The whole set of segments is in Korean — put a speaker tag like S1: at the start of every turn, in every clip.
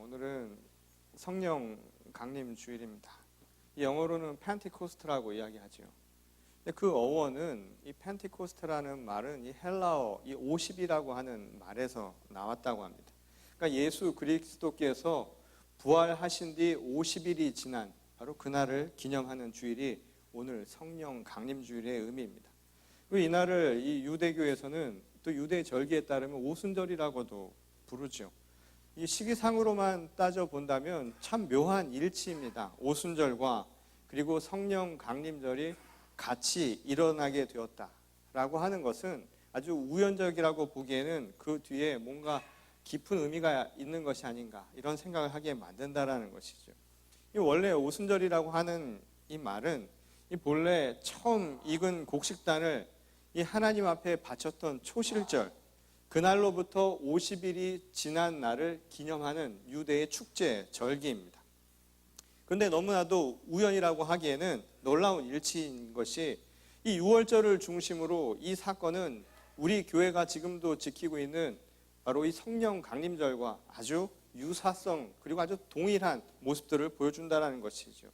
S1: 오늘은 성령 강림 주일입니다. 이 영어로는 펜티코스트라고 이야기하죠. 근데 그 어원은 이 펜티코스트라는 말은 이 헬라어 이 50이라고 하는 말에서 나왔다고 합니다. 그러니까 예수 그리스도께서 부활하신 뒤 50일이 지난 바로 그날을 기념하는 주일이 오늘 성령 강림 주일의 의미입니다. 그리고 이날을 이 유대교에서는 또 유대 절기에 따르면 오순절이라고도 부르죠. 이 시기상으로만 따져 본다면 참 묘한 일치입니다. 오순절과 그리고 성령 강림절이 같이 일어나게 되었다라고 하는 것은 아주 우연적이라고 보기에는 그 뒤에 뭔가 깊은 의미가 있는 것이 아닌가 이런 생각을 하게 만든다라는 것이죠. 이 원래 오순절이라고 하는 이 말은 이 본래 처음 익은 곡식단을 이 하나님 앞에 바쳤던 초실절, 그날로부터 50일이 지난 날을 기념하는 유대의 축제, 절기입니다. 그런데 너무나도 우연이라고 하기에는 놀라운 일치인 것이 이 6월절을 중심으로 이 사건은 우리 교회가 지금도 지키고 있는 바로 이 성령 강림절과 아주 유사성 그리고 아주 동일한 모습들을 보여준다는 것이죠.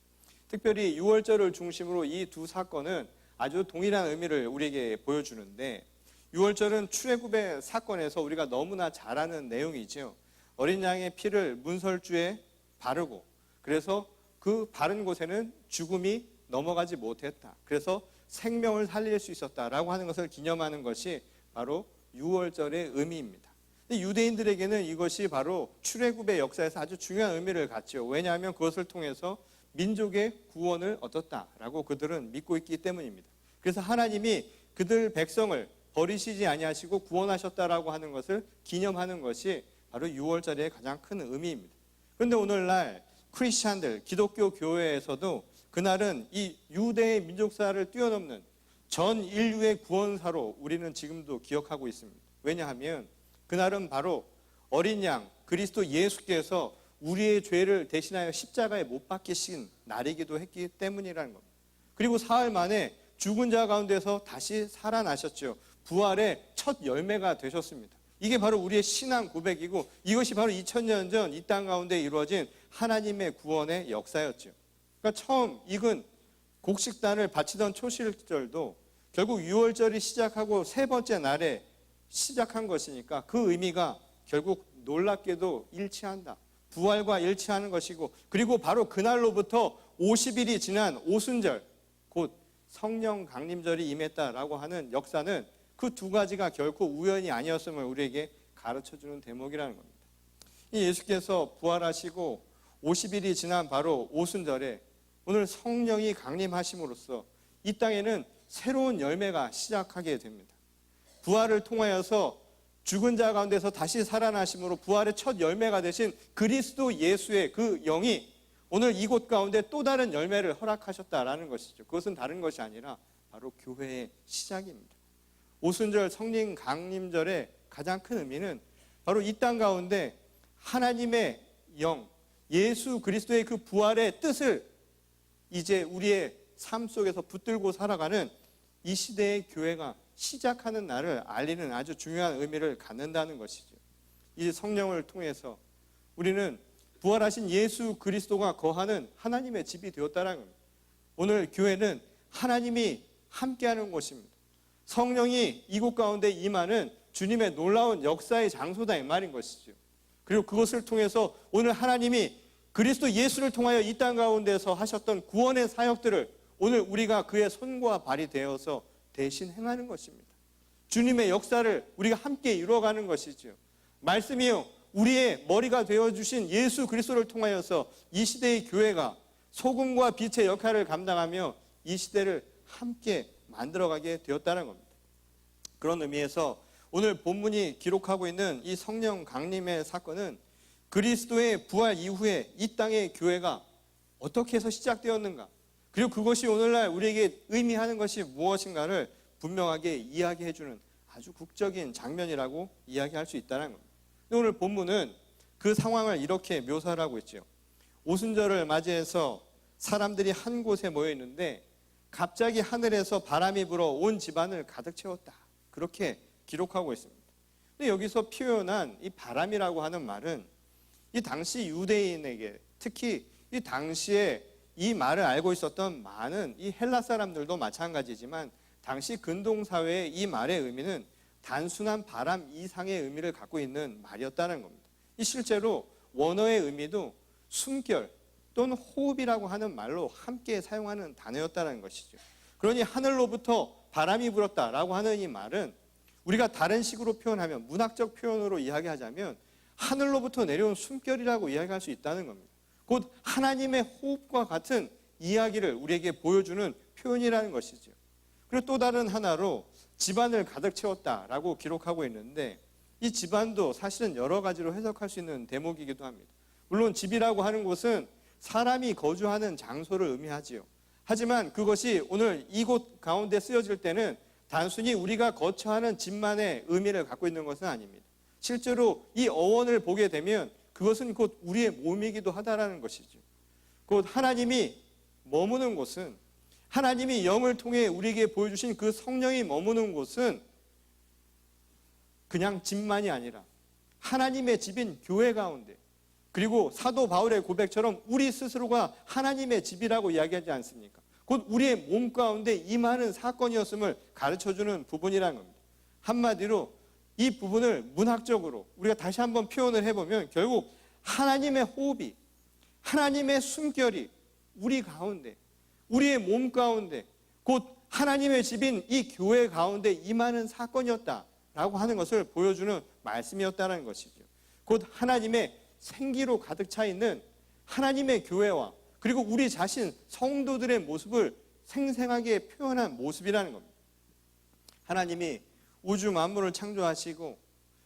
S1: 특별히 6월절을 중심으로 이 두 사건은 아주 동일한 의미를 우리에게 보여주는데 6월절은 출애굽의 사건에서 우리가 너무나 잘 아는 내용이죠. 어린 양의 피를 문설주에 바르고 그래서 그 바른 곳에는 죽음이 넘어가지 못했다. 그래서 생명을 살릴 수 있었다라고 하는 것을 기념하는 것이 바로 6월절의 의미입니다. 유대인들에게는 이것이 바로 출애굽의 역사에서 아주 중요한 의미를 갖죠. 왜냐하면 그것을 통해서 민족의 구원을 얻었다라고 그들은 믿고 있기 때문입니다. 그래서 하나님이 그들 백성을 버리시지 아니하시고 구원하셨다라고 하는 것을 기념하는 것이 바로 6월절의 가장 큰 의미입니다. 그런데 오늘날 크리스찬들, 기독교 교회에서도 그날은 이 유대의 민족사를 뛰어넘는 전 인류의 구원사로 우리는 지금도 기억하고 있습니다. 왜냐하면 그날은 바로 어린 양 그리스도 예수께서 우리의 죄를 대신하여 십자가에 못 박히신 날이기도 했기 때문이라는 겁니다. 그리고 사흘 만에 죽은 자 가운데서 다시 살아나셨죠. 부활의 첫 열매가 되셨습니다. 이게 바로 우리의 신앙 고백이고 이것이 바로 2000년 전 이 땅 가운데 이루어진 하나님의 구원의 역사였죠. 그러니까 처음 익은 곡식단을 바치던 초실절도 결국 6월절이 시작하고 세 번째 날에 시작한 것이니까 그 의미가 결국 놀랍게도 일치한다. 부활과 일치하는 것이고 그리고 바로 그날로부터 50일이 지난 오순절 곧 성령 강림절이 임했다라고 하는 역사는 그 두 가지가 결코 우연이 아니었음을 우리에게 가르쳐주는 대목이라는 겁니다. 이 예수께서 부활하시고 50일이 지난 바로 오순절에 오늘 성령이 강림하심으로써 이 땅에는 새로운 열매가 시작하게 됩니다. 부활을 통하여서 죽은 자 가운데서 다시 살아나심으로 부활의 첫 열매가 되신 그리스도 예수의 그 영이 오늘 이곳 가운데 또 다른 열매를 허락하셨다라는 것이죠. 그것은 다른 것이 아니라 바로 교회의 시작입니다. 오순절 성령 강림절의 가장 큰 의미는 바로 이 땅 가운데 하나님의 영, 예수 그리스도의 그 부활의 뜻을 이제 우리의 삶 속에서 붙들고 살아가는 이 시대의 교회가 시작하는 날을 알리는 아주 중요한 의미를 갖는다는 것이죠. 이 성령을 통해서 우리는 부활하신 예수 그리스도가 거하는 하나님의 집이 되었다는 겁니다. 오늘 교회는 하나님이 함께하는 곳입니다. 성령이 이곳 가운데 임하는 주님의 놀라운 역사의 장소다 이 말인 것이죠. 그리고 그것을 통해서 오늘 하나님이 그리스도 예수를 통하여 이 땅 가운데서 하셨던 구원의 사역들을 오늘 우리가 그의 손과 발이 되어서 대신 행하는 것입니다. 주님의 역사를 우리가 함께 이루어가는 것이죠. 말씀이요 우리의 머리가 되어주신 예수 그리스도를 통하여서 이 시대의 교회가 소금과 빛의 역할을 감당하며 이 시대를 함께 만들어가게 되었다는 겁니다. 그런 의미에서 오늘 본문이 기록하고 있는 이 성령 강림의 사건은 그리스도의 부활 이후에 이 땅의 교회가 어떻게 해서 시작되었는가 그리고 그것이 오늘날 우리에게 의미하는 것이 무엇인가를 분명하게 이야기해주는 아주 국적인 장면이라고 이야기할 수 있다는 겁니다. 오늘 본문은 그 상황을 이렇게 묘사를 하고 있죠. 오순절을 맞이해서 사람들이 한 곳에 모여 있는데 갑자기 하늘에서 바람이 불어 온 집안을 가득 채웠다. 그렇게 기록하고 있습니다. 근데 여기서 표현한 이 바람이라고 하는 말은 이 당시 유대인에게, 특히 이 당시에 이 말을 알고 있었던 많은 이 헬라 사람들도 마찬가지지만, 당시 근동사회의 이 말의 의미는 단순한 바람 이상의 의미를 갖고 있는 말이었다는 겁니다. 이 실제로 원어의 의미도 숨결 또는 호흡이라고 하는 말로 함께 사용하는 단어였다는 것이죠. 그러니 하늘로부터 바람이 불었다라고 하는 이 말은 우리가 다른 식으로 표현하면, 문학적 표현으로 이야기하자면 하늘로부터 내려온 숨결이라고 이야기할 수 있다는 겁니다. 곧 하나님의 호흡과 같은 이야기를 우리에게 보여주는 표현이라는 것이죠. 그리고 또 다른 하나로 집안을 가득 채웠다라고 기록하고 있는데, 이 집안도 사실은 여러 가지로 해석할 수 있는 대목이기도 합니다. 물론 집이라고 하는 곳은 사람이 거주하는 장소를 의미하지요. 하지만 그것이 오늘 이곳 가운데 쓰여질 때는 단순히 우리가 거처하는 집만의 의미를 갖고 있는 것은 아닙니다. 실제로 이 어원을 보게 되면 그것은 곧 우리의 몸이기도 하다라는 것이죠. 곧 하나님이 머무는 곳은, 하나님이 영을 통해 우리에게 보여주신 그 성령이 머무는 곳은 그냥 집만이 아니라 하나님의 집인 교회 가운데, 그리고 사도 바울의 고백처럼 우리 스스로가 하나님의 집이라고 이야기하지 않습니까? 곧 우리의 몸 가운데 임하는 사건이었음을 가르쳐주는 부분이라는 겁니다. 한마디로 이 부분을 문학적으로 우리가 다시 한번 표현을 해보면, 결국 하나님의 호흡이, 하나님의 숨결이 우리 가운데, 우리의 몸 가운데, 곧 하나님의 집인 이 교회 가운데 임하는 사건이었다라고 하는 것을 보여주는 말씀이었다는 것이죠. 곧 하나님의 생기로 가득 차 있는 하나님의 교회와, 그리고 우리 자신 성도들의 모습을 생생하게 표현한 모습이라는 겁니다. 하나님이 우주 만물을 창조하시고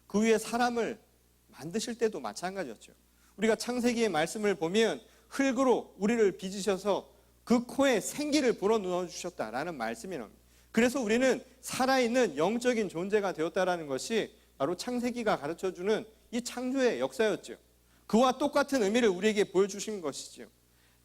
S1: 그 위에 사람을 만드실 때도 마찬가지였죠. 우리가 창세기의 말씀을 보면 흙으로 우리를 빚으셔서 그 코에 생기를 불어넣어 주셨다라는 말씀이 나옵니다. 그래서 우리는 살아있는 영적인 존재가 되었다라는 것이 바로 창세기가 가르쳐주는 이 창조의 역사였죠. 그와 똑같은 의미를 우리에게 보여주신 것이죠.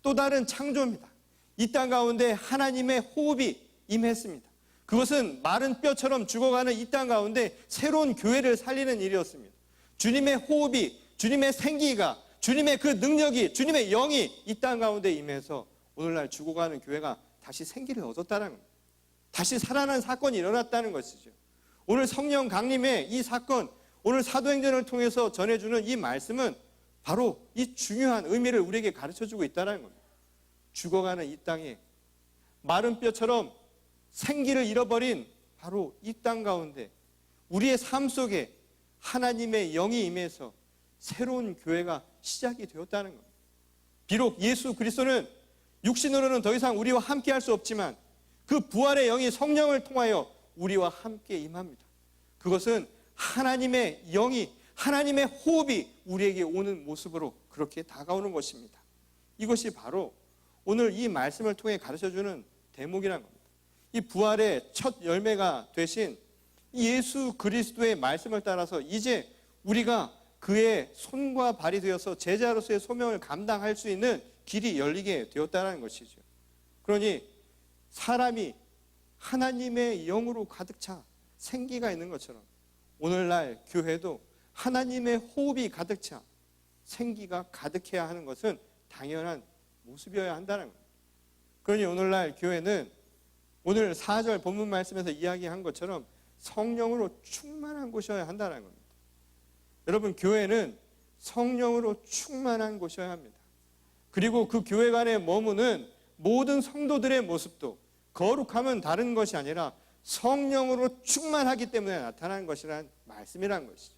S1: 또 다른 창조입니다. 이 땅 가운데 하나님의 호흡이 임했습니다. 그것은 마른 뼈처럼 죽어가는 이 땅 가운데 새로운 교회를 살리는 일이었습니다. 주님의 호흡이, 주님의 생기가, 주님의 그 능력이, 주님의 영이 이 땅 가운데 임해서 오늘날 죽어가는 교회가 다시 생기를 얻었다는 겁니다. 다시 살아난 사건이 일어났다는 것이죠. 오늘 성령 강림의 이 사건, 오늘 사도행전을 통해서 전해주는 이 말씀은 바로 이 중요한 의미를 우리에게 가르쳐주고 있다는 겁니다. 죽어가는 이 땅에 마른 뼈처럼 생기를 잃어버린 바로 이 땅 가운데 우리의 삶 속에 하나님의 영이 임해서 새로운 교회가 시작이 되었다는 겁니다. 비록 예수 그리스도는 육신으로는 더 이상 우리와 함께 할 수 없지만 그 부활의 영이 성령을 통하여 우리와 함께 임합니다. 그것은 하나님의 영이, 하나님의 호흡이 우리에게 오는 모습으로 그렇게 다가오는 것입니다. 이것이 바로 오늘 이 말씀을 통해 가르쳐주는 대목이라는 겁니다. 이 부활의 첫 열매가 되신 예수 그리스도의 말씀을 따라서 이제 우리가 그의 손과 발이 되어서 제자로서의 소명을 감당할 수 있는 길이 열리게 되었다는 것이죠. 그러니 사람이 하나님의 영으로 가득 차 생기가 있는 것처럼 오늘날 교회도 하나님의 호흡이 가득 차 생기가 가득해야 하는 것은 당연한 모습이어야 한다는 겁니다. 그러니 오늘날 교회는 오늘 4절 본문 말씀에서 이야기한 것처럼 성령으로 충만한 곳이어야 한다는 겁니다. 여러분, 교회는 성령으로 충만한 곳이어야 합니다. 그리고 그 교회 안에 머무는 모든 성도들의 모습도 거룩함은 다른 것이 아니라 성령으로 충만하기 때문에 나타나는 것이라는 말씀이라는 것이죠.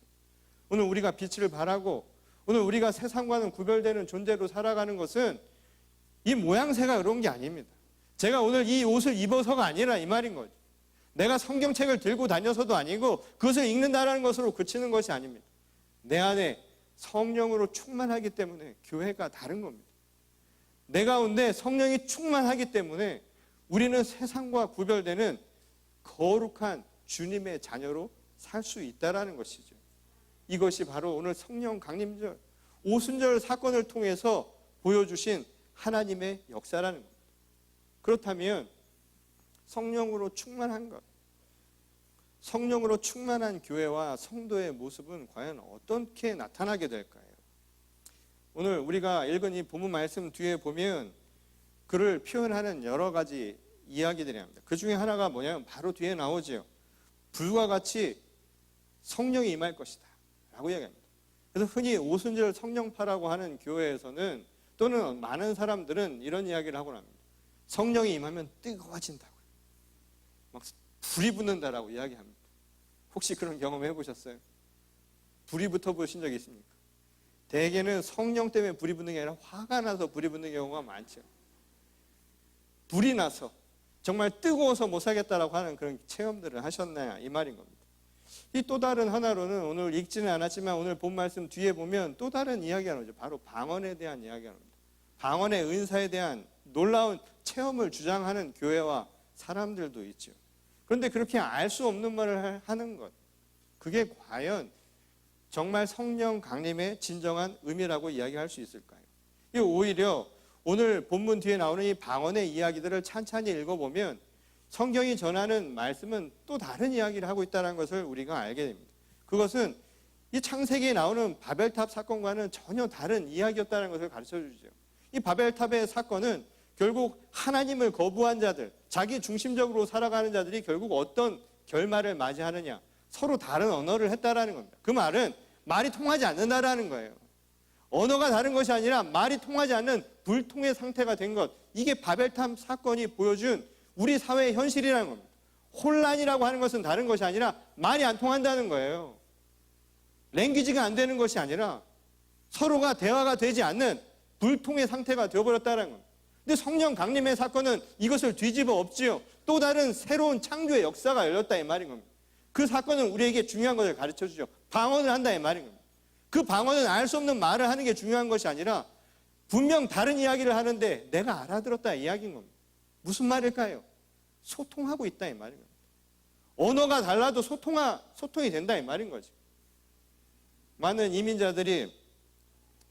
S1: 오늘 우리가 빛을 발하고 오늘 우리가 세상과는 구별되는 존재로 살아가는 것은 이 모양새가 그런 게 아닙니다. 제가 오늘 이 옷을 입어서가 아니라 이 말인 거죠. 내가 성경책을 들고 다녀서도 아니고 그것을 읽는다는 것으로 그치는 것이 아닙니다. 내 안에 성령으로 충만하기 때문에 교회가 다른 겁니다. 내 가운데 성령이 충만하기 때문에 우리는 세상과 구별되는 거룩한 주님의 자녀로 살 수 있다는 것이죠. 이것이 바로 오늘 성령 강림절, 오순절 사건을 통해서 보여주신 하나님의 역사라는 겁니다. 그렇다면 성령으로 충만한 것, 성령으로 충만한 교회와 성도의 모습은 과연 어떻게 나타나게 될까요? 오늘 우리가 읽은 이 본문 말씀 뒤에 보면 그를 표현하는 여러 가지 이야기들이 합니다. 그 중에 하나가 뭐냐면 바로 뒤에 나오죠. 불과 같이 성령이 임할 것이다 라고 이야기합니다. 그래서 흔히 오순절 성령파라고 하는 교회에서는 또는 많은 사람들은 이런 이야기를 하곤 합니다. 성령이 임하면 뜨거워진다고요. 막 불이 붙는다라고 이야기합니다. 혹시 그런 경험 해보셨어요? 불이 붙어보신 적 있습니까? 대개는 성령 때문에 불이 붙는 게 아니라 화가 나서 불이 붙는 경우가 많죠. 불이 나서 정말 뜨거워서 못 살겠다라고 하는 그런 체험들을 하셨나요? 이 말인 겁니다. 이 또 다른 하나로는 오늘 읽지는 않았지만 오늘 본 말씀 뒤에 보면 또 다른 이야기가 나오죠. 바로 방언에 대한 이야기가 나옵니다. 방언의 은사에 대한 놀라운 체험을 주장하는 교회와 사람들도 있죠. 그런데 그렇게 알 수 없는 말을 하는 것, 그게 과연 정말 성령 강림의 진정한 의미라고 이야기할 수 있을까요? 이 오히려 오늘 본문 뒤에 나오는 이 방언의 이야기들을 찬찬히 읽어보면 성경이 전하는 말씀은 또 다른 이야기를 하고 있다는 것을 우리가 알게 됩니다. 그것은 이 창세기에 나오는 바벨탑 사건과는 전혀 다른 이야기였다는 것을 가르쳐 주죠. 이 바벨탑의 사건은 결국 하나님을 거부한 자들, 자기 중심적으로 살아가는 자들이 결국 어떤 결말을 맞이하느냐, 서로 다른 언어를 했다라는 겁니다. 그 말은 말이 통하지 않는다라는 거예요. 언어가 다른 것이 아니라 말이 통하지 않는 불통의 상태가 된 것, 이게 바벨탑 사건이 보여준 우리 사회의 현실이라는 겁니다. 혼란이라고 하는 것은 다른 것이 아니라 말이 안 통한다는 거예요. 랭귀지가 안 되는 것이 아니라 서로가 대화가 되지 않는 불통의 상태가 되어버렸다는 겁니다. 근데 성령 강림의 사건은 이것을 뒤집어 엎지요. 또 다른 새로운 창조의 역사가 열렸다 이 말인 겁니다. 그 사건은 우리에게 중요한 것을 가르쳐 주죠. 방언을 한다 이 말인 겁니다. 그 방언은 알 수 없는 말을 하는 게 중요한 것이 아니라 분명 다른 이야기를 하는데 내가 알아들었다 이 이야기인 겁니다. 무슨 말일까요? 소통하고 있다 이 말인 겁니다. 언어가 달라도 소통이 된다 이 말인 거죠. 많은 이민자들이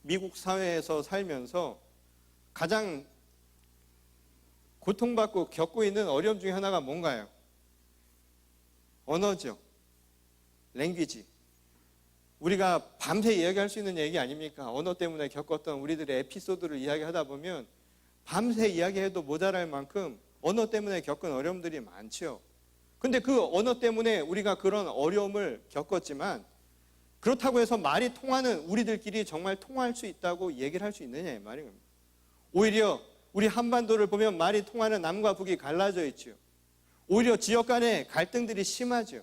S1: 미국 사회에서 살면서 가장 고통받고 겪고 있는 어려움 중에 하나가 뭔가요? 언어죠. 랭귀지. 우리가 밤새 이야기할 수 있는 얘기 아닙니까? 언어 때문에 겪었던 우리들의 에피소드를 이야기하다 보면 밤새 이야기해도 모자랄 만큼 언어 때문에 겪은 어려움들이 많죠. 근데 그 언어 때문에 우리가 그런 어려움을 겪었지만 그렇다고 해서 말이 통하는 우리들끼리 정말 통할 수 있다고 얘기를 할 수 있느냐 이 말인 겁니다. 오히려 우리 한반도를 보면 말이 통하는 남과 북이 갈라져 있죠. 오히려 지역 간의 갈등들이 심하죠.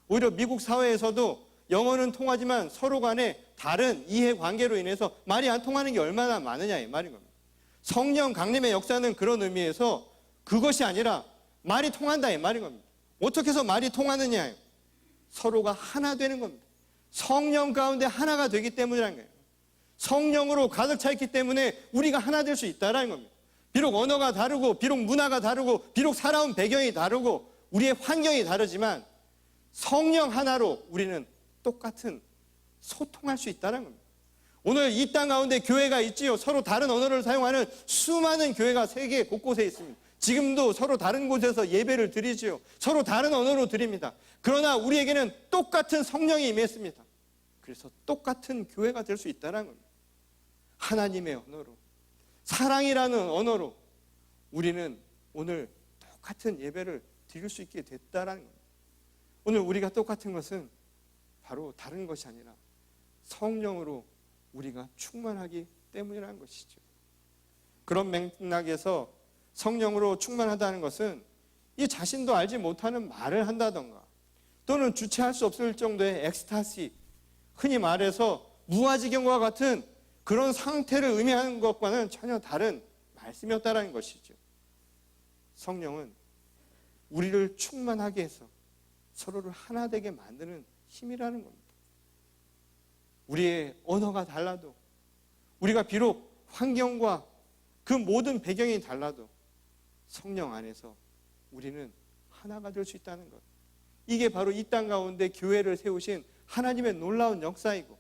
S1: 오히려 미국 사회에서도 영어는 통하지만 서로 간에 다른 이해관계로 인해서 말이 안 통하는 게 얼마나 많으냐 이 말인 겁니다. 성령 강림의 역사는 그런 의미에서 그것이 아니라 말이 통한다 이 말인 겁니다. 어떻게 해서 말이 통하느냐? 서로가 하나 되는 겁니다. 성령 가운데 하나가 되기 때문이라는 거예요. 성령으로 가득 차 있기 때문에 우리가 하나 될 수 있다는 겁니다. 비록 언어가 다르고 비록 문화가 다르고 비록 살아온 배경이 다르고 우리의 환경이 다르지만 성령 하나로 우리는 똑같은 소통할 수 있다는 겁니다. 오늘 이 땅 가운데 교회가 있지요. 서로 다른 언어를 사용하는 수많은 교회가 세계 곳곳에 있습니다. 지금도 서로 다른 곳에서 예배를 드리지요. 서로 다른 언어로 드립니다. 그러나 우리에게는 똑같은 성령이 임했습니다. 그래서 똑같은 교회가 될 수 있다는 겁니다. 하나님의 언어로, 사랑이라는 언어로 우리는 오늘 똑같은 예배를 드릴 수 있게 됐다는 겁니다. 오늘 우리가 똑같은 것은 바로 다른 것이 아니라 성령으로 우리가 충만하기 때문이라는 것이죠. 그런 맥락에서 성령으로 충만하다는 것은 이 자신도 알지 못하는 말을 한다던가 또는 주체할 수 없을 정도의 엑스타시, 흔히 말해서 무아지경과 같은 그런 상태를 의미하는 것과는 전혀 다른 말씀이었다는 것이죠. 성령은 우리를 충만하게 해서 서로를 하나 되게 만드는 힘이라는 겁니다. 우리의 언어가 달라도 우리가 비록 환경과 그 모든 배경이 달라도 성령 안에서 우리는 하나가 될 수 있다는 것. 이게 바로 이 땅 가운데 교회를 세우신 하나님의 놀라운 역사이고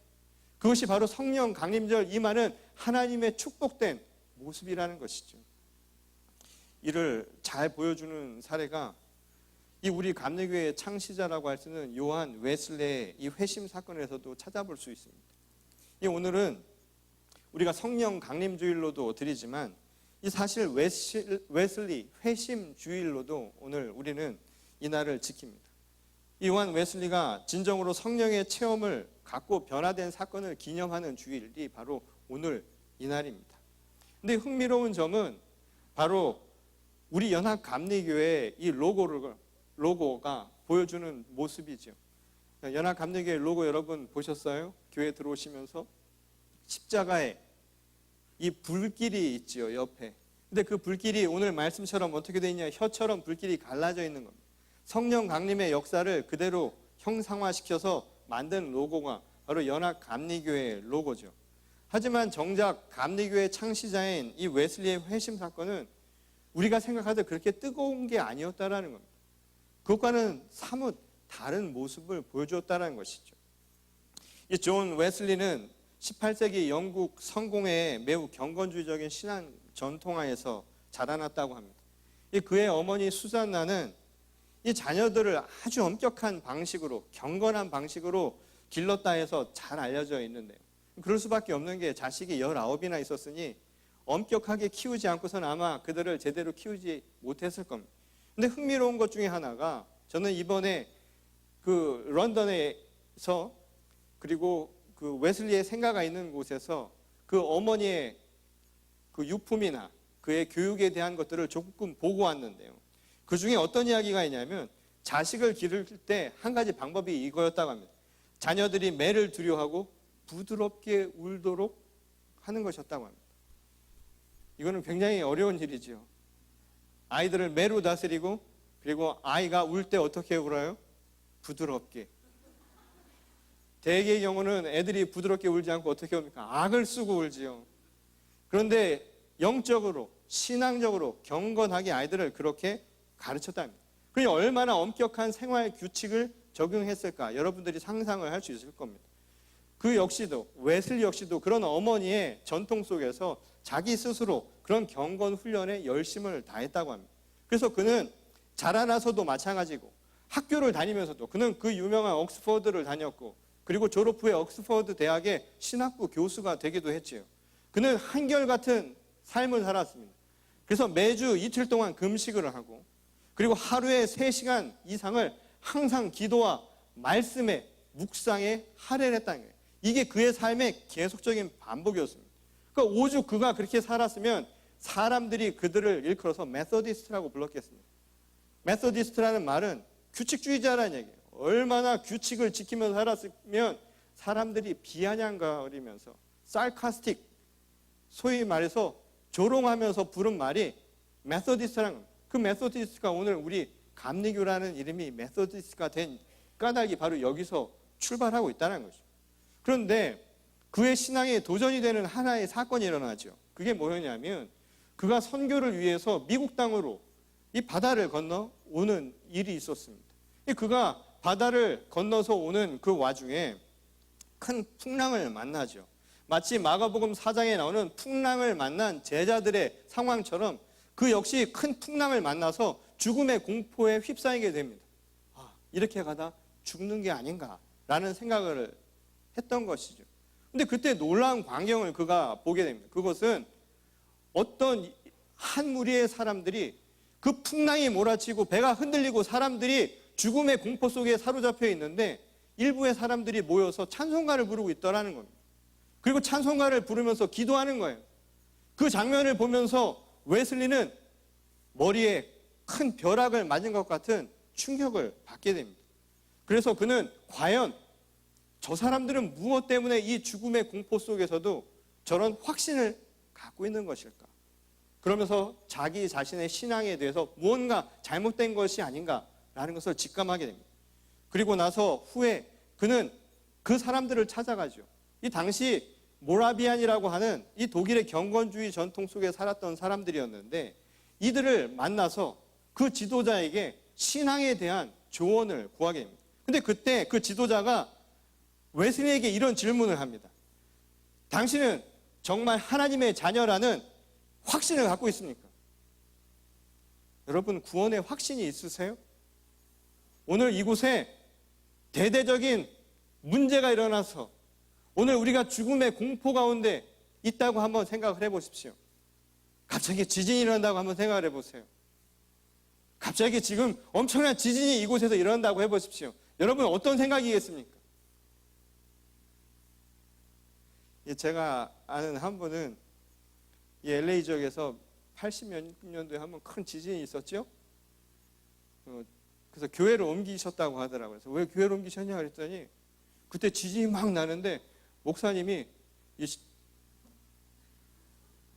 S1: 그것이 바로 성령 강림절 임하는 하나님의 축복된 모습이라는 것이죠. 이를 잘 보여주는 사례가 이 우리 감리교회의 창시자라고 할 수 있는 요한 웨슬레의 이 회심 사건에서도 찾아볼 수 있습니다. 오늘은 우리가 성령 강림주일로도 드리지만 이 사실 웨슬리 회심 주일로도 오늘 우리는 이 날을 지킵니다. 이 요한 웨슬리가 진정으로 성령의 체험을 갖고 변화된 사건을 기념하는 주일이 바로 오늘 이 날입니다. 근데 흥미로운 점은 바로 우리 연합감리교회의 이 로고가 보여주는 모습이죠. 연합감리교회 로고 여러분 보셨어요? 교회 들어오시면서 십자가에 이 불길이 있지요, 옆에. 근데 그 불길이 오늘 말씀처럼 어떻게 되어 있냐, 혀처럼 불길이 갈라져 있는 겁니다. 성령 강림의 역사를 그대로 형상화시켜서 만든 로고가 바로 연합감리교회의 로고죠. 하지만 정작 감리교회 창시자인 이 웨슬리의 회심 사건은 우리가 생각하듯 그렇게 뜨거운 게 아니었다라는 겁니다. 그것과는 사뭇 다른 모습을 보여주었다는 것이죠. 이 존 웨슬리는 18세기 영국 성공회의 매우 경건주의적인 신앙 전통하에서 자라났다고 합니다. 그의 어머니 수잔나는 이 자녀들을 아주 엄격한 방식으로, 경건한 방식으로 길렀다 해서 잘 알려져 있는데요. 그럴 수밖에 없는 게 자식이 19이나 있었으니 엄격하게 키우지 않고서는 아마 그들을 제대로 키우지 못했을 겁니다. 근데 흥미로운 것 중에 하나가, 저는 이번에 그 런던에서 그리고 그 웨슬리의 생가가 있는 곳에서 그 어머니의 그 유품이나 그의 교육에 대한 것들을 조금 보고 왔는데요. 그 중에 어떤 이야기가 있냐면 자식을 기를 때 한 가지 방법이 이거였다고 합니다. 자녀들이 매를 두려워하고 부드럽게 울도록 하는 것이었다고 합니다. 이거는 굉장히 어려운 일이죠. 아이들을 매로 다스리고, 그리고 아이가 울 때 어떻게 울어요? 부드럽게. 대개의 경우는 애들이 부드럽게 울지 않고 어떻게 웁니까? 악을 쓰고 울지요. 그런데 영적으로, 신앙적으로 경건하게 아이들을 그렇게 가르쳤답니다. 그러니 얼마나 엄격한 생활 규칙을 적용했을까? 여러분들이 상상을 할 수 있을 겁니다. 그 역시도, 웨슬리 역시도 그런 어머니의 전통 속에서 자기 스스로 그런 경건 훈련에 열심을 다했다고 합니다. 그래서 그는 자라나서도 마찬가지고 학교를 다니면서도 그는 그 유명한 옥스퍼드를 다녔고, 그리고 졸업 후에 옥스퍼드 대학의 신학부 교수가 되기도 했지요. 그는 한결같은 삶을 살았습니다. 그래서 매주 이틀 동안 금식을 하고, 그리고 하루에 3시간 이상을 항상 기도와 말씀에, 묵상에 할애했다는 거예요. 이게 그의 삶의 계속적인 반복이었습니다. 그러니까 오죽 그가 그렇게 살았으면 사람들이 그들을 일컬어서 메소디스트라고 불렀겠습니다. 메소디스트라는 말은 규칙주의자라는 얘기예요. 얼마나 규칙을 지키면서 살았으면 사람들이 비아냥거리면서 sarcastic, 소위 말해서 조롱하면서 부른 말이 메소디스트라는 겁니다. 그 메소디스트가 오늘 우리 감리교라는 이름이 메소디스트가 된 까닭이 바로 여기서 출발하고 있다는 것이죠. 그런데 그의 신앙에 도전이 되는 하나의 사건이 일어나죠. 그게 뭐였냐면 그가 선교를 위해서 미국 땅으로 이 바다를 건너 오는 일이 있었습니다. 그가 바다를 건너서 오는 그 와중에 큰 풍랑을 만나죠. 마치 마가복음 4장에 나오는 풍랑을 만난 제자들의 상황처럼 그 역시 큰 풍랑을 만나서 죽음의 공포에 휩싸이게 됩니다. 이렇게 가다 죽는 게 아닌가라는 생각을 했던 것이죠. 근데 그때 놀라운 광경을 그가 보게 됩니다. 그것은 어떤 한 무리의 사람들이 그 풍랑이 몰아치고 배가 흔들리고 사람들이 죽음의 공포 속에 사로잡혀 있는데 일부의 사람들이 모여서 찬송가를 부르고 있더라는 겁니다. 그리고 찬송가를 부르면서 기도하는 거예요. 그 장면을 보면서 웨슬리는 머리에 큰 벼락을 맞은 것 같은 충격을 받게 됩니다. 그래서 그는 과연 저 사람들은 무엇 때문에 이 죽음의 공포 속에서도 저런 확신을 갖고 있는 것일까? 그러면서 자기 자신의 신앙에 대해서 무언가 잘못된 것이 아닌가라는 것을 직감하게 됩니다. 그리고 나서 후에 그는 그 사람들을 찾아가죠. 이 당시 모라비안이라고 하는 이 독일의 경건주의 전통 속에 살았던 사람들이었는데 이들을 만나서 그 지도자에게 신앙에 대한 조언을 구하게 됩니다. 근데 그때 그 지도자가 웨슬리에게 이런 질문을 합니다. 당신은 정말 하나님의 자녀라는 확신을 갖고 있습니까? 여러분, 구원의 확신이 있으세요? 오늘 이곳에 대대적인 문제가 일어나서 오늘 우리가 죽음의 공포 가운데 있다고 한번 생각을 해보십시오. 갑자기 지진이 일어난다고 한번 생각을 해보세요. 갑자기 지금 엄청난 지진이 이곳에서 일어난다고 해보십시오. 여러분 어떤 생각이겠습니까? 제가 아는 한 분은 이 LA 지역에서 80년도에 한번 큰 지진이 있었죠. 그래서 교회를 옮기셨다고 하더라고요. 그래서 왜 교회를 옮기셨냐 그랬더니 그때 지진이 막 나는데 목사님이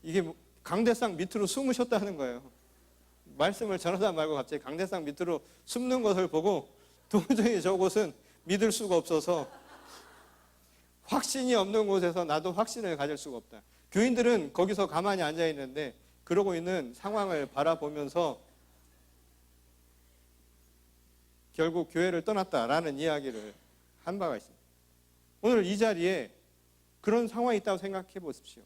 S1: 이게 강대상 밑으로 숨으셨다는 거예요. 말씀을 전하다 말고 갑자기 강대상 밑으로 숨는 것을 보고 도저히 저곳은 믿을 수가 없어서 확신이 없는 곳에서 나도 확신을 가질 수가 없다. 교인들은 거기서 가만히 앉아 있는데 그러고 있는 상황을 바라보면서 결국 교회를 떠났다라는 이야기를 한 바가 있습니다. 오늘 이 자리에 그런 상황이 있다고 생각해 보십시오.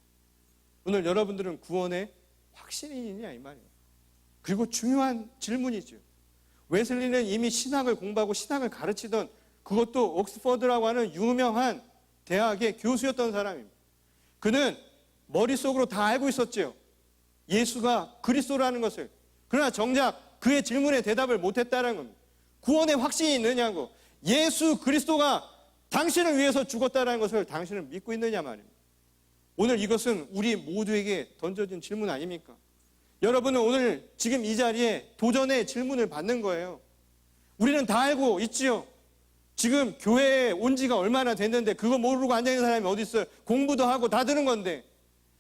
S1: 오늘 여러분들은 구원에 확신이 있느냐 이 말이에요. 그리고 중요한 질문이죠. 웨슬리는 이미 신학을 공부하고 신학을 가르치던 그것도 옥스퍼드라고 하는 유명한 대학의 교수였던 사람입니다. 그는 머릿속으로 다 알고 있었죠. 예수가 그리스도라는 것을. 그러나 정작 그의 질문에 대답을 못했다는 겁니다. 구원에 확신이 있느냐고. 예수 그리스도가 당신을 위해서 죽었다는 것을 당신은 믿고 있느냐 말입니다. 오늘 이것은 우리 모두에게 던져진 질문 아닙니까? 여러분은 오늘 지금 이 자리에 도전의 질문을 받는 거예요. 우리는 다 알고 있지요. 지금 교회에 온 지가 얼마나 됐는데 그거 모르고 앉아있는 사람이 어디 있어요? 공부도 하고 다 드는 건데.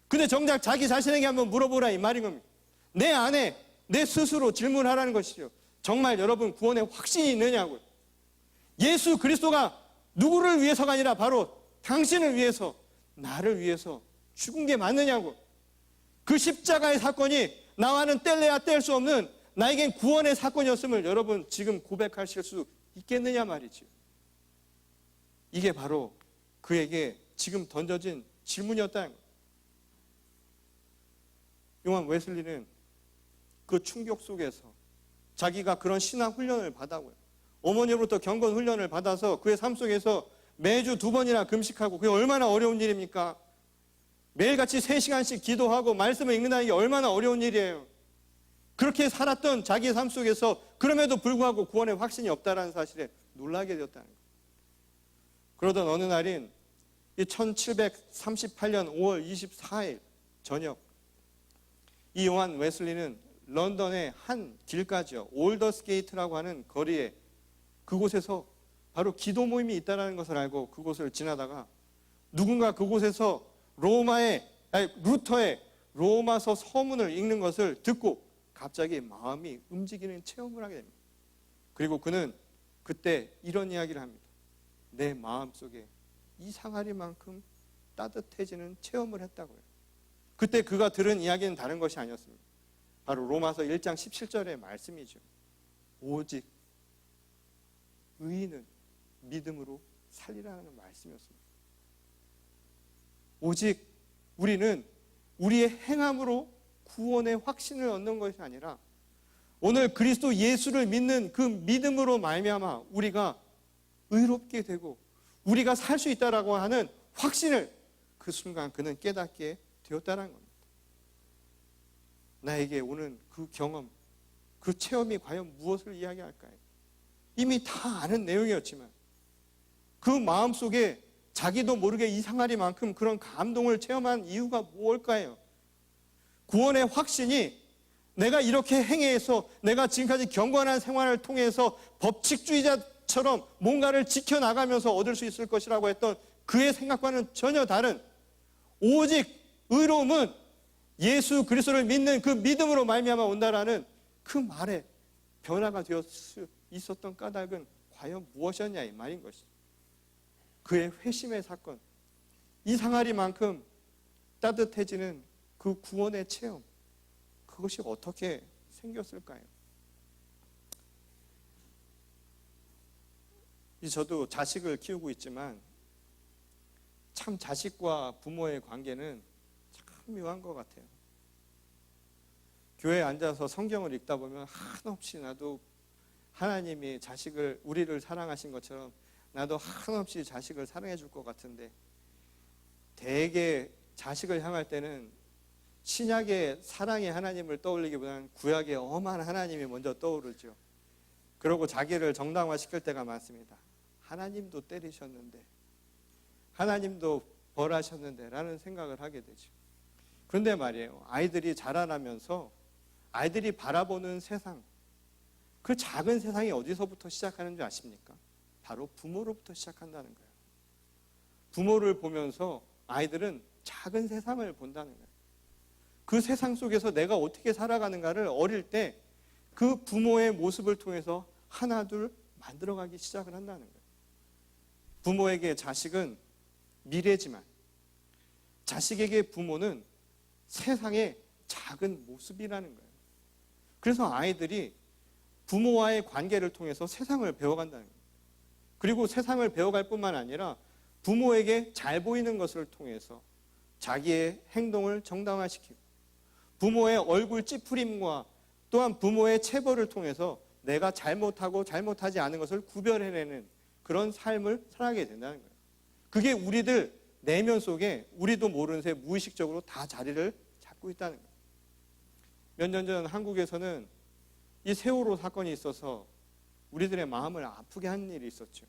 S1: 근데 정작 자기 자신에게 한번 물어보라 이 말인 겁니다. 내 안에 내 스스로 질문하라는 것이죠. 정말 여러분 구원에 확신이 있느냐고요. 예수 그리스도가 누구를 위해서가 아니라 바로 당신을 위해서, 나를 위해서 죽은 게 맞느냐고. 그 십자가의 사건이 나와는 뗄래야 뗄 수 없는 나에겐 구원의 사건이었음을 여러분 지금 고백하실 수 있겠느냐 말이죠. 이게 바로 그에게 지금 던져진 질문이었다는 거예요. 요한 웨슬리는 그 충격 속에서 자기가 그런 신앙 훈련을 받았고요. 어머니로부터 경건 훈련을 받아서 그의 삶 속에서 매주 2번이나 금식하고 그게 얼마나 어려운 일입니까? 매일같이 3시간씩 기도하고 말씀을 읽는다는 게 얼마나 어려운 일이에요. 그렇게 살았던 자기의 삶 속에서 그럼에도 불구하고 구원에 확신이 없다는 사실에 놀라게 되었다는 거예요. 그러던 어느 날인 1738년 5월 24일 저녁, 이 요한 웨슬리는 런던의 한 길가죠. 올더스게이트라고 하는 거리에 그곳에서 바로 기도 모임이 있다는 것을 알고 그곳을 지나다가 누군가 그곳에서 루터의 로마서 서문을 읽는 것을 듣고 갑자기 마음이 움직이는 체험을 하게 됩니다. 그리고 그는 그때 이런 이야기를 합니다. 내 마음속에 이상하리만큼 따뜻해지는 체험을 했다고요. 그때 그가 들은 이야기는 다른 것이 아니었습니다. 바로 로마서 1장 17절의 말씀이죠. 오직 의인은 믿음으로 살리라는 말씀이었습니다. 오직 우리는 우리의 행함으로 구원의 확신을 얻는 것이 아니라 오늘 그리스도 예수를 믿는 그 믿음으로 말미암아 우리가 의롭게 되고 우리가 살 수 있다라고 하는 확신을 그 순간 그는 깨닫게 되었다는 겁니다. 나에게 오는 그 경험, 그 체험이 과연 무엇을 이야기할까요? 이미 다 아는 내용이었지만 그 마음속에 자기도 모르게 이상하리만큼 그런 감동을 체험한 이유가 무엇일까요? 구원의 확신이 내가 이렇게 행해서 내가 지금까지 경건한 생활을 통해서 법칙주의자처럼 뭔가를 지켜나가면서 얻을 수 있을 것이라고 했던 그의 생각과는 전혀 다른 오직 의로움은 예수 그리스도를 믿는 그 믿음으로 말미암아 온다라는 그 말에 변화가 되었을 수 있었던 까닭은 과연 무엇이었냐 이 말인 것이죠. 그의 회심의 사건, 이상하리만큼 따뜻해지는 그 구원의 체험, 그것이 어떻게 생겼을까요? 저도 자식을 키우고 있지만 참 자식과 부모의 관계는 참 묘한 것 같아요. 교회에 앉아서 성경을 읽다 보면 한없이 나도 하나님이 우리를 사랑하신 것처럼 나도 한없이 자식을 사랑해 줄 것 같은데 대개 자식을 향할 때는 신약의 사랑의 하나님을 떠올리기보다는 구약의 엄한 하나님이 먼저 떠오르죠. 그러고 자기를 정당화시킬 때가 많습니다. 하나님도 때리셨는데, 하나님도 벌하셨는데 라는 생각을 하게 되죠. 그런데 말이에요, 아이들이 자라나면서 아이들이 바라보는 세상, 그 작은 세상이 어디서부터 시작하는 줄 아십니까? 바로 부모로부터 시작한다는 거예요. 부모를 보면서 아이들은 작은 세상을 본다는 거예요. 그 세상 속에서 내가 어떻게 살아가는가를 어릴 때 그 부모의 모습을 통해서 하나둘 만들어가기 시작을 한다는 거예요. 부모에게 자식은 미래지만 자식에게 부모는 세상의 작은 모습이라는 거예요. 그래서 아이들이 부모와의 관계를 통해서 세상을 배워간다는 거예요. 그리고 세상을 배워갈 뿐만 아니라 부모에게 잘 보이는 것을 통해서 자기의 행동을 정당화시키고, 부모의 얼굴 찌푸림과 또한 부모의 체벌을 통해서 내가 잘못하고 잘못하지 않은 것을 구별해내는 그런 삶을 살아가게 된다는 거예요. 그게 우리들 내면 속에 우리도 모르는 새 무의식적으로 다 자리를 잡고 있다는 거예요. 몇 년 전 한국에서는 이 세월호 사건이 있어서 우리들의 마음을 아프게 한 일이 있었죠.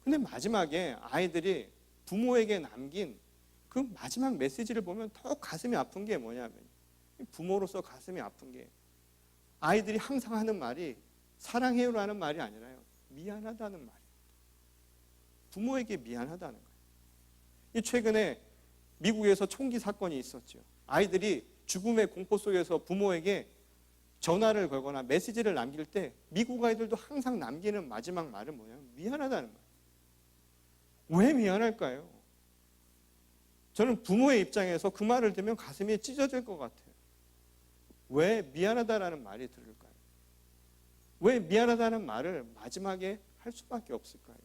S1: 근데 마지막에 아이들이 부모에게 남긴 그 마지막 메시지를 보면 더 가슴이 아픈 게 뭐냐면, 부모로서 가슴이 아픈 게 아이들이 항상 하는 말이 사랑해요라는 말이 아니라요, 미안하다는 말이에요. 부모에게 미안하다는 거예요. 최근에 미국에서 총기 사건이 있었죠. 아이들이 죽음의 공포 속에서 부모에게 전화를 걸거나 메시지를 남길 때 미국 아이들도 항상 남기는 마지막 말은 뭐냐면 미안하다는 거예요. 왜 미안할까요? 저는 부모의 입장에서 그 말을 들으면 가슴이 찢어질 것 같아요. 왜 미안하다라는 말이 들을까요? 왜 미안하다는 말을 마지막에 할 수밖에 없을까요?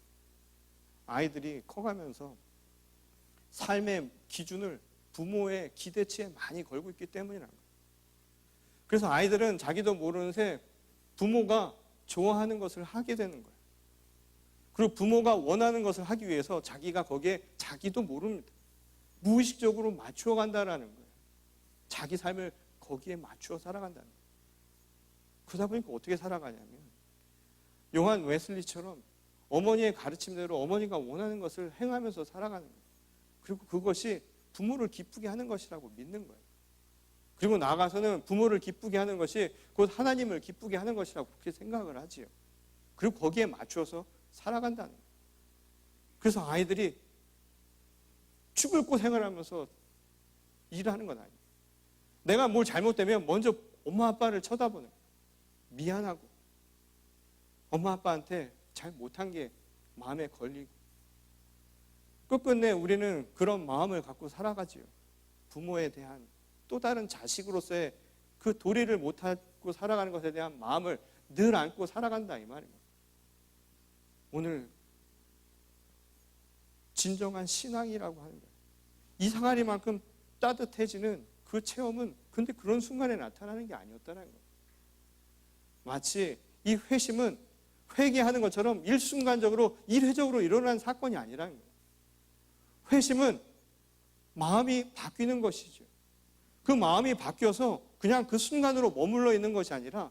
S1: 아이들이 커가면서 삶의 기준을 부모의 기대치에 많이 걸고 있기 때문이라는 거예요. 그래서 아이들은 자기도 모르는 새 부모가 좋아하는 것을 하게 되는 거예요. 그리고 부모가 원하는 것을 하기 위해서 자기가 거기에 자기도 모릅니다. 무의식적으로 맞추어 간다라는 거예요. 자기 삶을 거기에 맞추어 살아간다는 거예요. 그러다 보니까 어떻게 살아가냐면 요한 웨슬리처럼 어머니의 가르침대로 어머니가 원하는 것을 행하면서 살아가는 거예요. 그리고 그것이 부모를 기쁘게 하는 것이라고 믿는 거예요. 그리고 나아가서는 부모를 기쁘게 하는 것이 곧 하나님을 기쁘게 하는 것이라고 그렇게 생각을 하지요. 그리고 거기에 맞추어서 살아간다는 거예요. 그래서 아이들이 죽을 고생을 하면서 일하는 건 아니에요. 내가 뭘 잘못되면 먼저 엄마 아빠를 쳐다보는 거예요. 미안하고 엄마 아빠한테 잘 못한 게 마음에 걸리고, 끝끝내 우리는 그런 마음을 갖고 살아가지요. 부모에 대한 또 다른 자식으로서의 그 도리를 못하고 살아가는 것에 대한 마음을 늘 안고 살아간다 이 말입니다. 오늘 진정한 신앙이라고 하는 거예요. 이상하리만큼 따뜻해지는 그 체험은 근데 그런 순간에 나타나는 게 아니었다는 거예요. 마치 이 회심은 회개하는 것처럼 일순간적으로 일회적으로 일어난 사건이 아니라는 거예요. 회심은 마음이 바뀌는 것이죠. 그 마음이 바뀌어서 그냥 그 순간으로 머물러 있는 것이 아니라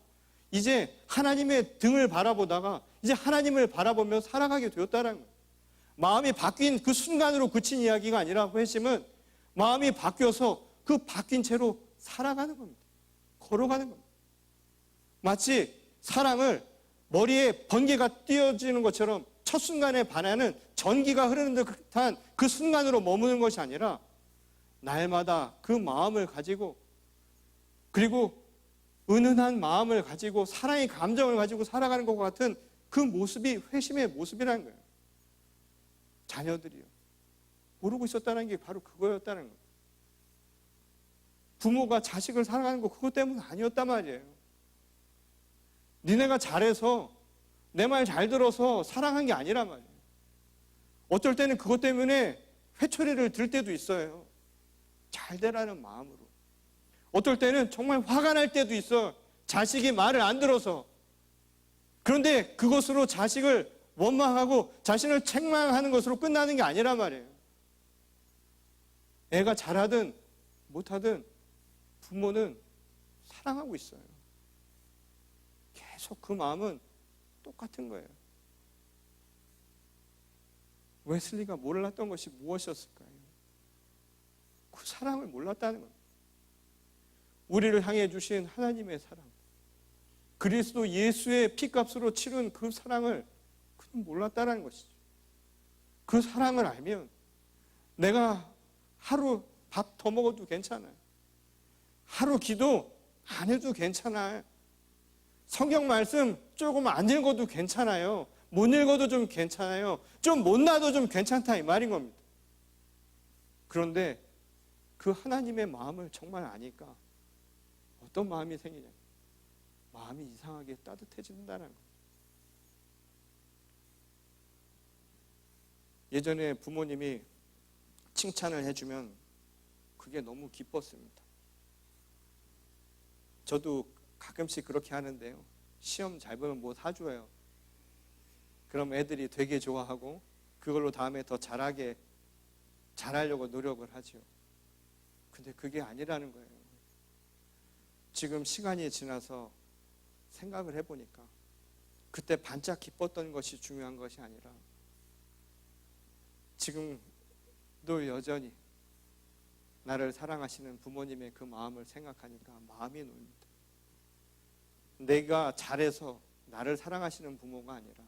S1: 이제 하나님의 등을 바라보다가 이제 하나님을 바라보며 살아가게 되었다는 거예요. 마음이 바뀐 그 순간으로 그친 이야기가 아니라 회심은 마음이 바뀌어서 그 바뀐 채로 살아가는 겁니다. 걸어가는 겁니다. 마치 사랑을 머리에 번개가 띄어지는 것처럼 첫 순간에 반하는 전기가 흐르는 듯한 그 순간으로 머무는 것이 아니라 날마다 그 마음을 가지고, 그리고 은은한 마음을 가지고 사랑의 감정을 가지고 살아가는 것과 같은 그 모습이 회심의 모습이라는 거예요. 자녀들이요, 모르고 있었다는 게 바로 그거였다는 거예요. 부모가 자식을 사랑하는 거 그것 때문 아니었단 말이에요. 니네가 잘해서 내 말 잘 들어서 사랑한 게 아니란 말이에요. 어쩔 때는 그것 때문에 회초리를 들 때도 있어요. 잘 되라는 마음으로. 어떨 때는 정말 화가 날 때도 있어. 자식이 말을 안 들어서. 그런데 그것으로 자식을 원망하고 자신을 책망하는 것으로 끝나는 게 아니란 말이에요. 애가 잘하든 못하든 부모는 사랑하고 있어요. 계속 그 마음은 똑같은 거예요. 웨슬리가 몰랐던 것이 무엇이었을까요? 그 사랑을 몰랐다는 겁니다. 우리를 향해 주신 하나님의 사랑, 그리스도 예수의 피값으로 치른 그 사랑을 그는 몰랐다는 것이죠. 그 사랑을 알면 내가 하루 밥 더 먹어도 괜찮아요. 하루 기도 안 해도 괜찮아요. 성경 말씀 조금 안 읽어도 괜찮아요. 못 읽어도 좀 괜찮아요. 좀 못나도 좀 괜찮다 이 말인 겁니다. 그런데 그 하나님의 마음을 정말 아니까 어떤 마음이 생기냐? 마음이 이상하게 따뜻해진다는 거예요. 예전에 부모님이 칭찬을 해주면 그게 너무 기뻤습니다. 저도 가끔씩 그렇게 하는데요. 시험 잘 보면 뭐 사줘요. 그럼 애들이 되게 좋아하고 그걸로 다음에 더 잘하려고 노력을 하죠. 근데 그게 아니라는 거예요. 지금 시간이 지나서 생각을 해보니까 그때 반짝 기뻤던 것이 중요한 것이 아니라 지금도 여전히 나를 사랑하시는 부모님의 그 마음을 생각하니까 마음이 놓입니다. 내가 잘해서 나를 사랑하시는 부모가 아니라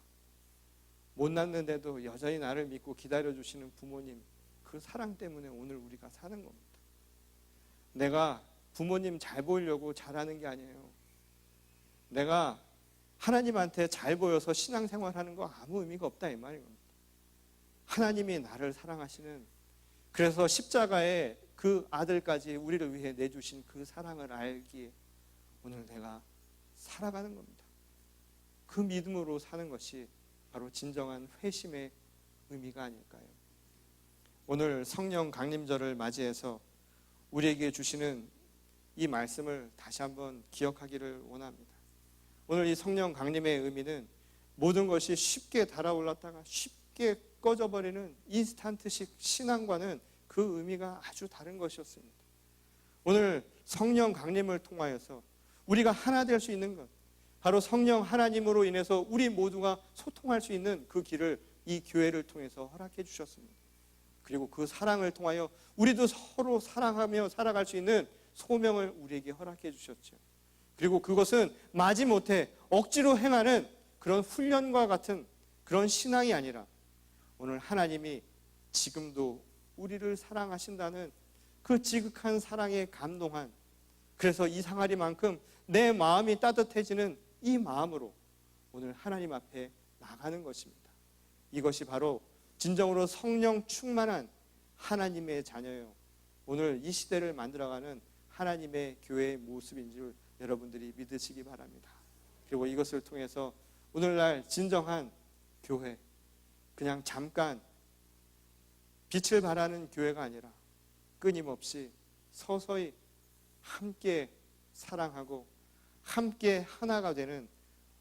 S1: 못났는데도 여전히 나를 믿고 기다려주시는 부모님, 그 사랑 때문에 오늘 우리가 사는 겁니다. 내가 부모님 잘 보이려고 잘하는 게 아니에요. 내가 하나님한테 잘 보여서 신앙생활하는 거 아무 의미가 없다 이 말인 겁니다. 하나님이 나를 사랑하시는, 그래서 십자가에 그 아들까지 우리를 위해 내주신 그 사랑을 알기에 오늘 내가 살아가는 겁니다. 그 믿음으로 사는 것이 바로 진정한 회심의 의미가 아닐까요? 오늘 성령 강림절을 맞이해서 우리에게 주시는 이 말씀을 다시 한번 기억하기를 원합니다. 오늘 이 성령 강림의 의미는 모든 것이 쉽게 달아올랐다가 쉽게 꺼져버리는 인스턴트식 신앙과는 그 의미가 아주 다른 것이었습니다. 오늘 성령 강림을 통하여서 우리가 하나 될 수 있는 것, 바로 성령 하나님으로 인해서 우리 모두가 소통할 수 있는 그 길을 이 교회를 통해서 허락해 주셨습니다. 그리고 그 사랑을 통하여 우리도 서로 사랑하며 살아갈 수 있는 소명을 우리에게 허락해 주셨죠. 그리고 그것은 마지못해 억지로 행하는 그런 훈련과 같은 그런 신앙이 아니라 오늘 하나님이 지금도 우리를 사랑하신다는 그 지극한 사랑에 감동한, 그래서 이 상아리만큼 내 마음이 따뜻해지는 이 마음으로 오늘 하나님 앞에 나가는 것입니다. 이것이 바로 진정으로 성령 충만한 하나님의 자녀요, 오늘 이 시대를 만들어가는 하나님의 교회의 모습인 줄 여러분들이 믿으시기 바랍니다. 그리고 이것을 통해서 오늘날 진정한 교회, 그냥 잠깐 빛을 발하는 교회가 아니라 끊임없이 서서히 함께 사랑하고 함께 하나가 되는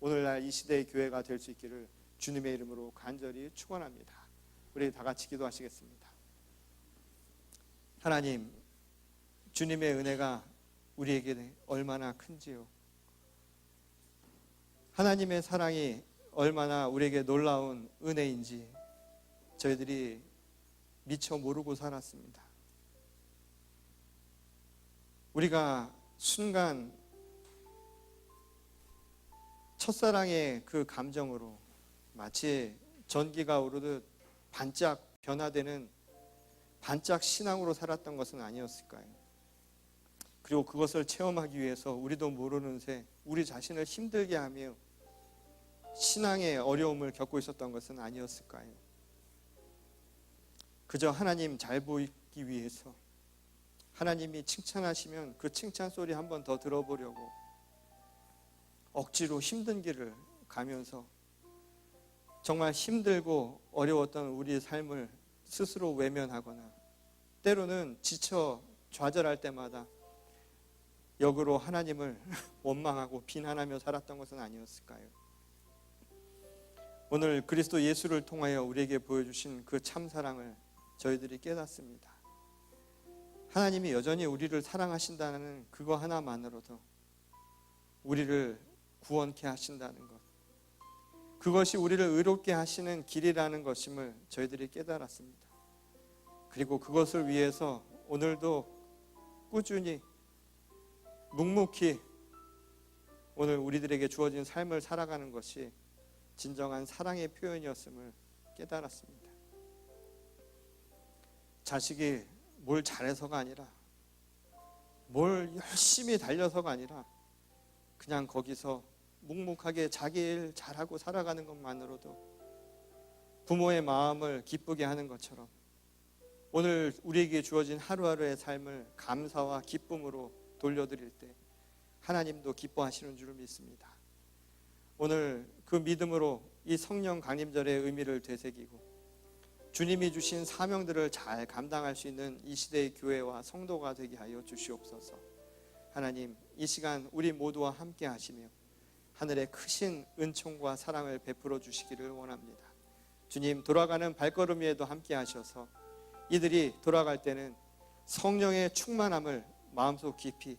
S1: 오늘날 이 시대의 교회가 될 수 있기를 주님의 이름으로 간절히 축원합니다. 우리 다 같이 기도하시겠습니다. 하나님, 주님의 은혜가 우리에게 얼마나 큰지요, 하나님의 사랑이 얼마나 우리에게 놀라운 은혜인지 저희들이 미처 모르고 살았습니다. 우리가 순간 첫사랑의 그 감정으로 마치 전기가 오르듯 반짝 변화되는 반짝 신앙으로 살았던 것은 아니었을까요? 그리고 그것을 체험하기 위해서 우리도 모르는 새 우리 자신을 힘들게 하며 신앙의 어려움을 겪고 있었던 것은 아니었을까요? 그저 하나님 잘 보이기 위해서 하나님이 칭찬하시면 그 칭찬 소리 한 번 더 들어보려고 억지로 힘든 길을 가면서 정말 힘들고 어려웠던 우리의 삶을 스스로 외면하거나 때로는 지쳐 좌절할 때마다 역으로 하나님을 원망하고 비난하며 살았던 것은 아니었을까요? 오늘 그리스도 예수를 통하여 우리에게 보여주신 그 참사랑을 저희들이 깨닫습니다. 하나님이 여전히 우리를 사랑하신다는 그거 하나만으로도 우리를 구원케 하신다는 것, 그것이 우리를 의롭게 하시는 길이라는 것임을 저희들이 깨달았습니다. 그리고 그것을 위해서 오늘도 꾸준히 묵묵히 오늘 우리들에게 주어진 삶을 살아가는 것이 진정한 사랑의 표현이었음을 깨달았습니다. 자식이 뭘 잘해서가 아니라, 뭘 열심히 달려서가 아니라 그냥 거기서 묵묵하게 자기 일 잘하고 살아가는 것만으로도 부모의 마음을 기쁘게 하는 것처럼 오늘 우리에게 주어진 하루하루의 삶을 감사와 기쁨으로 돌려드릴 때 하나님도 기뻐하시는 줄 믿습니다. 오늘 그 믿음으로 이 성령 강림절의 의미를 되새기고 주님이 주신 사명들을 잘 감당할 수 있는 이 시대의 교회와 성도가 되게 하여 주시옵소서. 하나님, 이 시간 우리 모두와 함께 하시며 하늘의 크신 은총과 사랑을 베풀어 주시기를 원합니다. 주님, 돌아가는 발걸음 위에도 함께 하셔서 이들이 돌아갈 때는 성령의 충만함을 마음속 깊이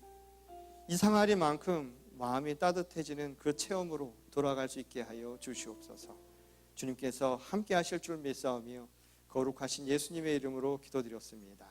S1: 이상하리만큼 마음이 따뜻해지는 그 체험으로 돌아갈 수 있게 하여 주시옵소서. 주님께서 함께 하실 줄 믿사오며 거룩하신 예수님의 이름으로 기도드렸습니다.